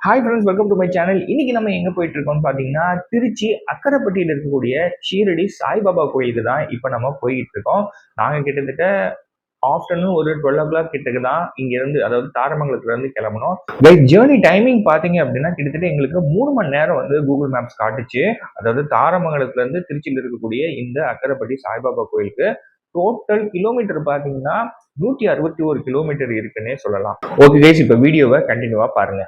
Hi friends, welcome to my channel. இன்னைக்கு நம்ம எங்கே போயிட்டு இருக்கோம்னு பார்த்தீங்கன்னா, திருச்சி அக்கரைப்பட்டியில் இருக்கக்கூடிய ஷீரடி சாய்பாபா கோயிலுக்கு தான் இப்போ நம்ம போயிட்டு இருக்கோம். நாங்கள் கிட்டத்தட்ட ஆஃப்டர்நூன் ஒரு 12 கிட்டக்கு தான் இங்கேருந்து, அதாவது தாரமங்கலத்துலேருந்து கிளம்பணும். ஜேர்னி டைமிங் பார்த்தீங்க அப்படின்னா கிட்டத்தட்ட எங்களுக்கு 3 மணி நேரம் வந்து கூகுள் மேப்ஸ் காட்டுச்சு. அதாவது தாரமங்கலத்துலேருந்து திருச்சியில் இருக்கக்கூடிய இந்த அக்கரைப்பட்டி சாய்பாபா கோயிலுக்கு டோட்டல் கிலோமீட்டர் பார்த்தீங்கன்னா 161 கிலோமீட்டர் இருக்குன்னே சொல்லலாம். ஓகே கைஸ், இப்போ வீடியோவை கண்டினியூவாக பாருங்க.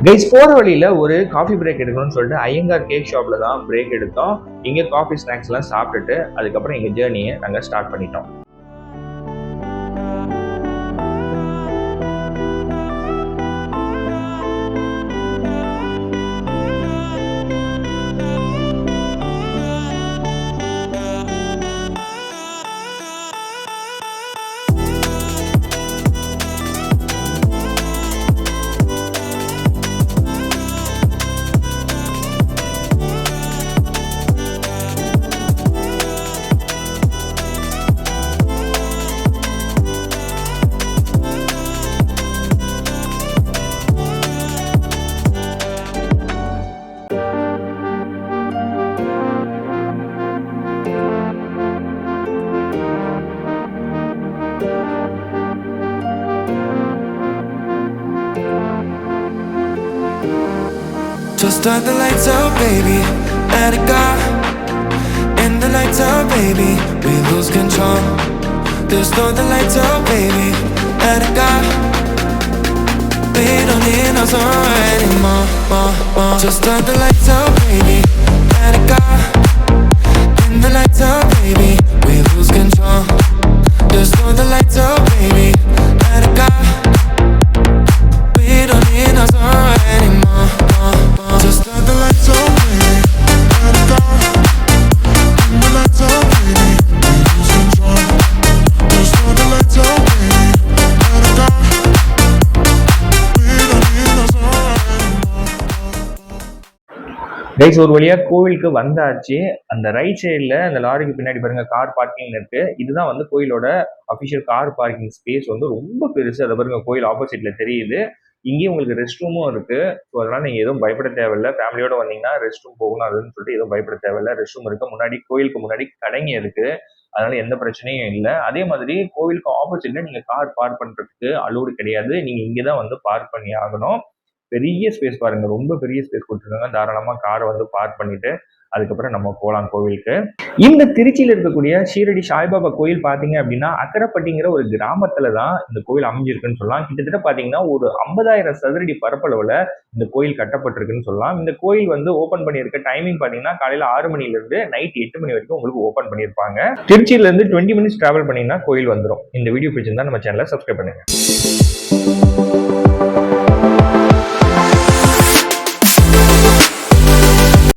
கைஸ், போகிற வழியில் ஒரு காஃபி பிரேக் எடுக்கணும்னு சொல்லிட்டு ஐயங்கார் கேக் ஷாப்பில் தான் பிரேக் எடுத்தோம். இங்கே காஃபி ஸ்நாக்ஸ்லாம் சாப்பிட்டுட்டு அதுக்கப்புறம் எங்கள் ஜேர்னியை நாங்கள் ஸ்டார்ட் பண்ணிட்டோம். Just turn the lights out, baby, let it go. In the lights out, baby, we lose control. Just turn the lights out, baby, let it go. We don't need no song anymore, more. Just turn the lights out, baby, let it go. In the lights out, baby, we lose control. Just turn the lights guys ஒரு வழியா கோவிலுக்கு வந்தாச்சு. அந்த right சைடுல அந்த லாரிக்கு பின்னாடி பாருங்க கார் பார்க்கிங் இருக்கு. இதுதான் வந்து கோயிலோட அபிஷியல் கார் பார்க்கிங் ஸ்பேஸ் வந்து ரொம்ப பெருசு. அத பாருங்க கோயில் ஆப்போசிட்ல தெரியுது. இங்கேயும் உங்களுக்கு ரெஸ்ட் ரூமும் இருக்கு. ஸோ அதனால நீங்க எதுவும் பயப்பட தேவையில்ல. ஃபேமிலியோட வந்தீங்கன்னா ரெஸ்ட் ரூம் போகணும் அதுன்னு சொல்லிட்டு எதுவும் பயப்பட தேவையில்ல. ரெஸ்ட் ரூம் இருக்கு. முன்னாடி கோயிலுக்கு முன்னாடி கடைங்க இருக்கு. அதனால எந்த பிரச்சனையும் இல்ல. அதே மாதிரி கோவிலுக்கு ஆப்போசிட்ல நீங்க கார் பார்க் பண்றதுக்கு அலோடு கிடையாது. நீங்க இங்க தான் வந்து பார்க் பண்ணி ஆகணும். பெரிய ஸ்பேஸ் பாருங்க. ரொம்ப பெரிய ஸ்பேஸ் குடுத்துருக்காங்க. தாராளமா கார வந்து பார்க் பண்ணிட்டு, அதுக்கப்புறம் நம்ம போலாம் கோவிலுக்கு. இந்த திருச்சியில இருக்கக்கூடிய ஷீரடி சாய்பாபா கோயில் பார்த்தீங்க அப்படின்னா, அக்கரப்பட்டிங்கிற ஒரு கிராமத்துல தான் இந்த கோயில் அமைஞ்சிருக்குன்னு சொல்லலாம். கிட்டத்தட்ட பார்த்தீங்கன்னா, ஒரு 50,000 சதுரடி பரப்பளவுல இந்த கோயில் கட்டப்பட்டிருக்குன்னு சொல்லலாம். இந்த கோயில் வந்து ஓப்பன் பண்ணியிருக்க டைமிங் பார்த்தீங்கன்னா, காலையில 6 மணிலேருந்து நைட் 8 மணி வரைக்கும் உங்களுக்கு ஓப்பன் பண்ணியிருப்பாங்க. திருச்சியில இருந்து 20 மினிட்ஸ் டிராவல் பண்ணீங்கன்னா கோயில் வந்துரும். இந்த வீடியோ பிடிச்சிருந்தா நம்ம சேனலை சப்ஸ்கிரைப் பண்ணுங்க.